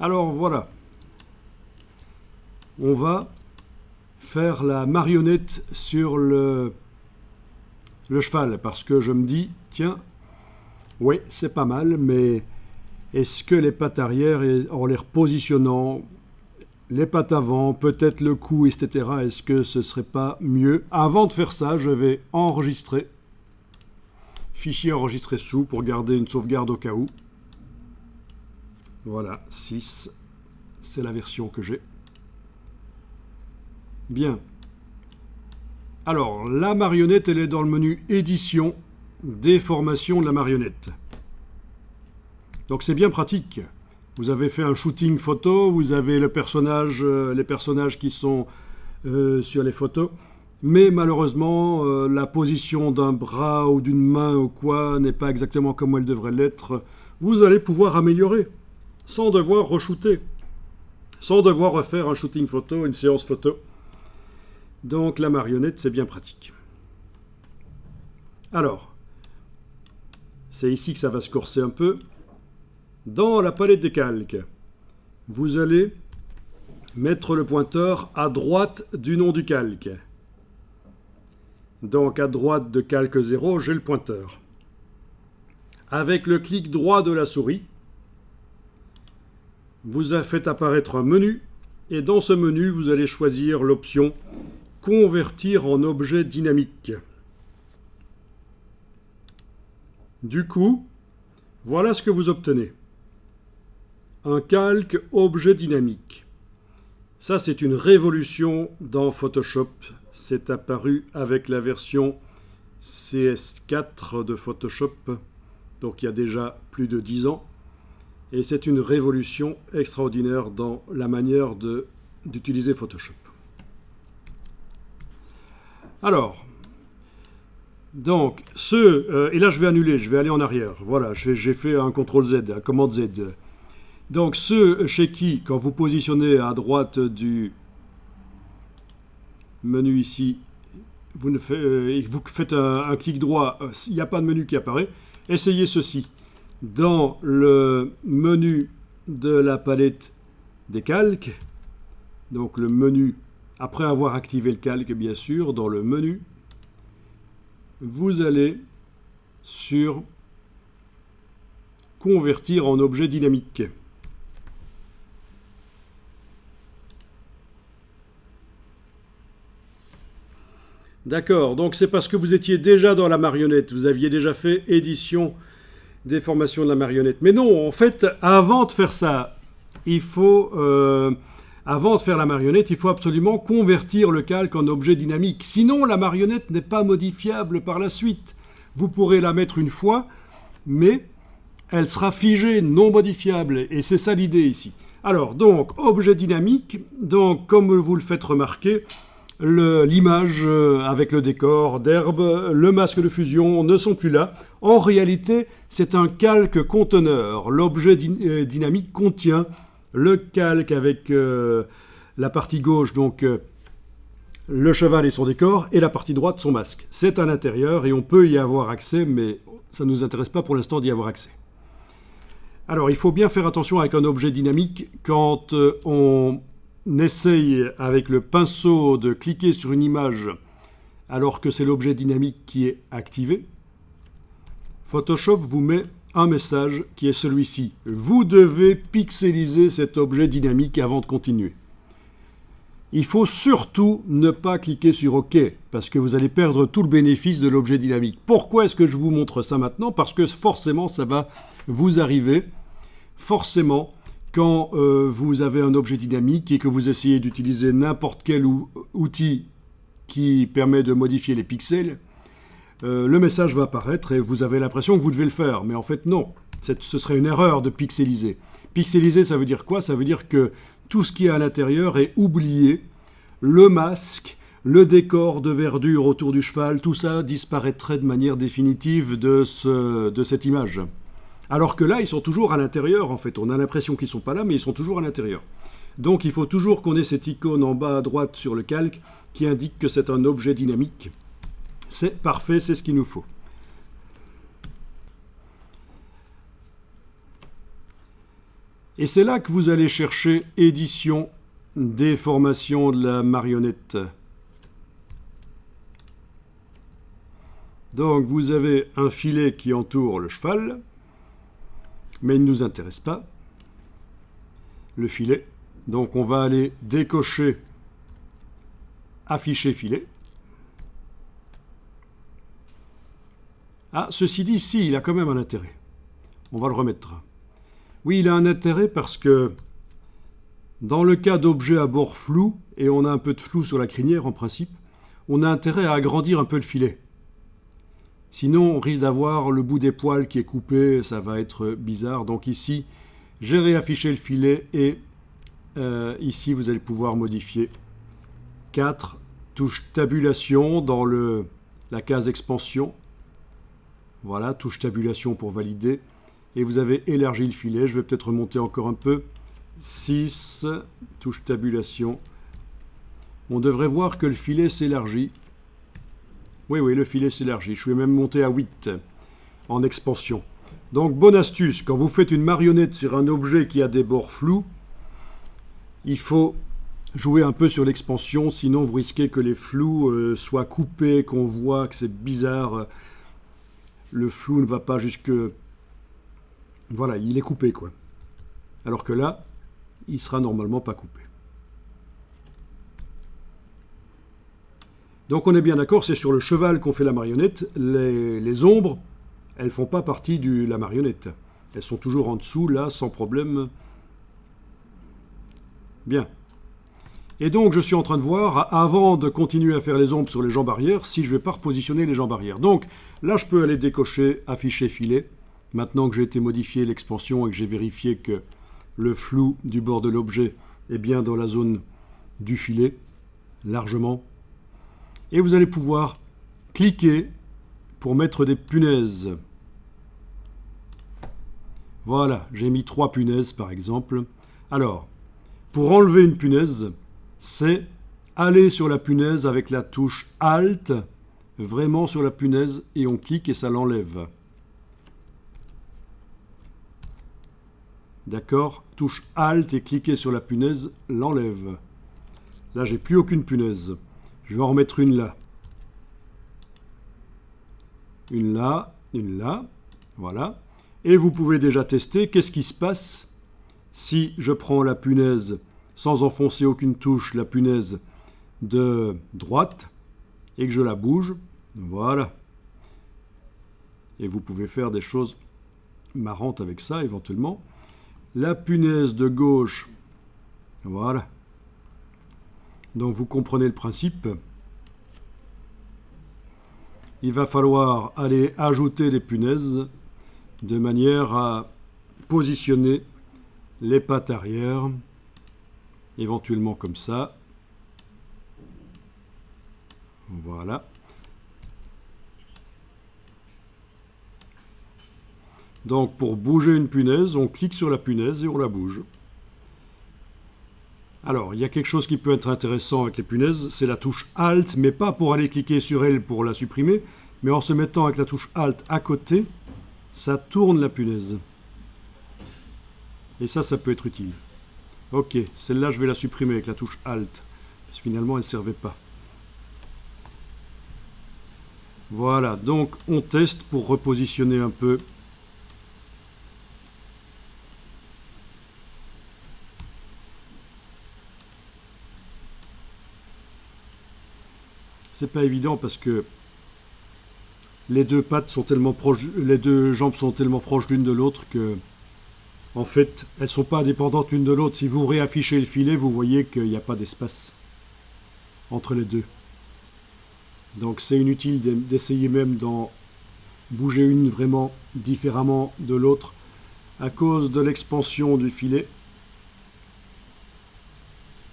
Alors voilà, on va faire la marionnette sur le cheval, parce que je me dis, tiens, oui, c'est pas mal, mais est-ce que les pattes arrière, en les repositionnant, les pattes avant, peut-être le cou, etc., est-ce que ce serait pas mieux? Avant de faire ça, je vais enregistrer, fichier enregistré sous, pour garder une sauvegarde au cas où. Voilà, 6, c'est la version que j'ai. Bien. Alors, la marionnette, elle est dans le menu édition, déformation de la marionnette. Donc c'est bien pratique. Vous avez fait un shooting photo, vous avez les personnages qui sont sur les photos, mais malheureusement, la position d'un bras ou d'une main ou quoi n'est pas exactement comme elle devrait l'être. Vous allez pouvoir améliorer, sans devoir re-shooter, sans devoir refaire un shooting photo, une séance photo. Donc la marionnette, c'est bien pratique. Alors, c'est ici que ça va se corser un peu. Dans la palette des calques, vous allez mettre le pointeur à droite du nom du calque. Donc à droite de calque 0, j'ai le pointeur. Avec le clic droit de la souris, vous faites apparaître un menu, et dans ce menu, vous allez choisir l'option « Convertir en objet dynamique ». Du coup, voilà ce que vous obtenez. Un calque objet dynamique. Ça, c'est une révolution dans Photoshop. C'est apparu avec la version CS4 de Photoshop, donc il y a déjà plus de 10 ans. Et c'est une révolution extraordinaire dans la manière d'utiliser Photoshop. Alors, donc, et là je vais annuler, je vais aller en arrière. Voilà, j'ai fait un CTRL Z, un commande Z. Donc ceux chez qui, quand vous positionnez à droite du menu ici, vous faites un clic droit, il n'y a pas de menu qui apparaît, essayez ceci. Dans le menu de la palette des calques, donc le menu, après avoir activé le calque bien sûr, dans le menu, vous allez sur convertir en objet dynamique. D'accord, donc c'est parce que vous étiez déjà dans la marionnette, vous aviez déjà fait édition, déformation de la marionnette. Mais non, en fait, avant de faire ça, avant de faire la marionnette, il faut absolument convertir le calque en objet dynamique. Sinon, la marionnette n'est pas modifiable par la suite. Vous pourrez la mettre une fois, mais elle sera figée, non modifiable. Et c'est ça l'idée ici. Alors, donc, objet dynamique, donc, comme vous le faites remarquer, l'image avec le décor d'herbe, le masque de fusion ne sont plus là. En réalité, c'est un calque conteneur. L'objet dynamique contient le calque avec la partie gauche, donc le cheval et son décor, et la partie droite, son masque. C'est à l'intérieur et on peut y avoir accès, mais ça ne nous intéresse pas pour l'instant d'y avoir accès. Alors, il faut bien faire attention avec un objet dynamique quand on essaye avec le pinceau de cliquer sur une image alors que c'est l'objet dynamique qui est activé. Photoshop vous met un message qui est celui-ci. Vous devez pixeliser cet objet dynamique avant de continuer. Il faut surtout ne pas cliquer sur OK parce que vous allez perdre tout le bénéfice de l'objet dynamique. Pourquoi est-ce que je vous montre ça maintenant? Parce que forcément, ça va vous arriver. Forcément, quand vous avez un objet dynamique et que vous essayez d'utiliser n'importe quel outil qui permet de modifier les pixels, le message va apparaître et vous avez l'impression que vous devez le faire. Mais en fait, non. Ce serait une erreur de pixeliser. Pixeliser, ça veut dire quoi? Ça veut dire que tout ce qui est à l'intérieur est oublié. Le masque, le décor de verdure autour du cheval, tout ça disparaîtrait de manière définitive de cette image. Alors que là, ils sont toujours à l'intérieur, en fait. On a l'impression qu'ils ne sont pas là, mais ils sont toujours à l'intérieur. Donc, il faut toujours qu'on ait cette icône en bas à droite sur le calque qui indique que c'est un objet dynamique. C'est parfait, c'est ce qu'il nous faut. Et c'est là que vous allez chercher édition, déformation de la marionnette. Donc vous avez un filet qui entoure le cheval, mais il ne nous intéresse pas, le filet. Donc on va aller décocher, afficher filet. Ah, ceci dit, si, il a quand même un intérêt. On va le remettre. Oui, il a un intérêt parce que dans le cas d'objets à bord flou, et on a un peu de flou sur la crinière en principe, on a intérêt à agrandir un peu le filet. Sinon, on risque d'avoir le bout des poils qui est coupé, ça va être bizarre. Donc ici, j'ai réaffiché le filet et ici, vous allez pouvoir modifier 4 touches tabulation dans la case expansion. Voilà, touche tabulation pour valider. Et vous avez élargi le filet. Je vais peut-être remonter encore un peu. 6, touche tabulation. On devrait voir que le filet s'élargit. Oui, le filet s'élargit. Je vais même monter à 8 en expansion. Donc, bonne astuce, quand vous faites une marionnette sur un objet qui a des bords flous, il faut jouer un peu sur l'expansion, sinon vous risquez que les flous soient coupés, qu'on voit que c'est bizarre. Le flou ne va pas jusque... Voilà, il est coupé, quoi. Alors que là, il sera normalement pas coupé. Donc on est bien d'accord, c'est sur le cheval qu'on fait la marionnette. Les ombres, elles ne font pas partie de la marionnette. Elles sont toujours en dessous, là, sans problème. Bien. Et donc je suis en train de voir, avant de continuer à faire les ombres sur les jambes arrière, si je ne vais pas repositionner les jambes arrière. Donc là, je peux aller décocher, afficher filet. Maintenant que j'ai été modifié l'expansion et que j'ai vérifié que le flou du bord de l'objet est bien dans la zone du filet, largement. Et vous allez pouvoir cliquer pour mettre des punaises. Voilà, j'ai mis 3 punaises par exemple. Alors, pour enlever une punaise, c'est aller sur la punaise avec la touche Alt, vraiment sur la punaise, et on clique et ça l'enlève. D'accord? Touche Alt et cliquer sur la punaise l'enlève. Là, j'ai plus aucune punaise. Je vais en remettre une là. Une là. Voilà. Et vous pouvez déjà tester qu'est-ce qui se passe si je prends la punaise sans enfoncer aucune touche, la punaise de droite, et que je la bouge. Voilà. Et vous pouvez faire des choses marrantes avec ça, éventuellement. La punaise de gauche, voilà. Donc vous comprenez le principe. Il va falloir aller ajouter des punaises de manière à positionner les pattes arrière, éventuellement comme ça. Voilà. Donc pour bouger une punaise, on clique sur la punaise et on la bouge. Alors, il y a quelque chose qui peut être intéressant avec les punaises, c'est la touche Alt, mais pas pour aller cliquer sur elle pour la supprimer, mais en se mettant avec la touche Alt à côté, ça tourne la punaise. Et ça peut être utile. Ok, celle-là, je vais la supprimer avec la touche Alt, parce que finalement, elle ne servait pas. Voilà, donc on teste pour repositionner un peu. C'est pas évident parce que les deux pattes sont tellement proches, les deux jambes sont tellement proches l'une de l'autre que, en fait, elles sont pas indépendantes l'une de l'autre. Si vous réaffichez le filet, vous voyez qu'il n'y a pas d'espace entre les deux. Donc c'est inutile d'essayer même d'en bouger une vraiment différemment de l'autre à cause de l'expansion du filet.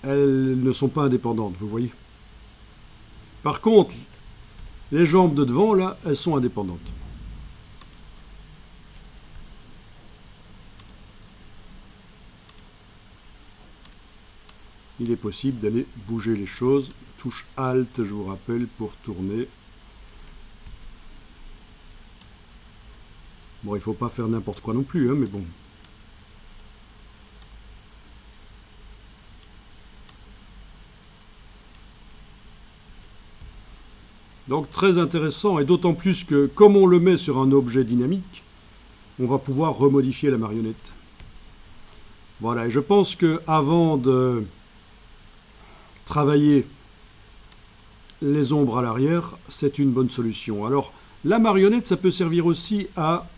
Elles ne sont pas indépendantes, vous voyez. Par contre, les jambes de devant, là, elles sont indépendantes. Il est possible d'aller bouger les choses. Touche Alt, je vous rappelle, pour tourner. Bon, il ne faut pas faire n'importe quoi non plus, hein, mais bon. Donc très intéressant, et d'autant plus que comme on le met sur un objet dynamique, on va pouvoir remodifier la marionnette. Voilà, et je pense que avant de travailler les ombres à l'arrière, c'est une bonne solution. Alors, la marionnette, ça peut servir aussi à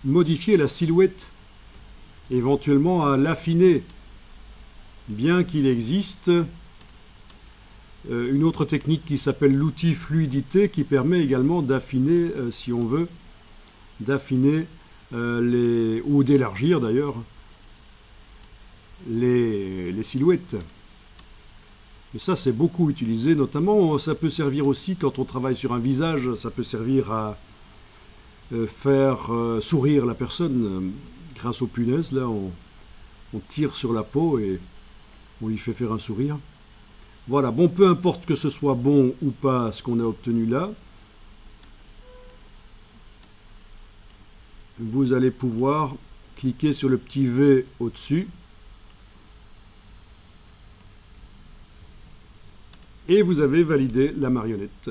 modifier la silhouette, éventuellement à l'affiner, bien qu'il existe une autre technique qui s'appelle l'outil fluidité, qui permet également d'affiner, si on veut, d'affiner ou d'élargir d'ailleurs les silhouettes. Et ça, c'est beaucoup utilisé, notamment, ça peut servir aussi quand on travaille sur un visage, ça peut servir à faire sourire la personne grâce aux punaises. Là, on tire sur la peau et on lui fait faire un sourire. Voilà, bon, peu importe que ce soit bon ou pas ce qu'on a obtenu là, vous allez pouvoir cliquer sur le petit V au-dessus et vous avez validé la marionnette.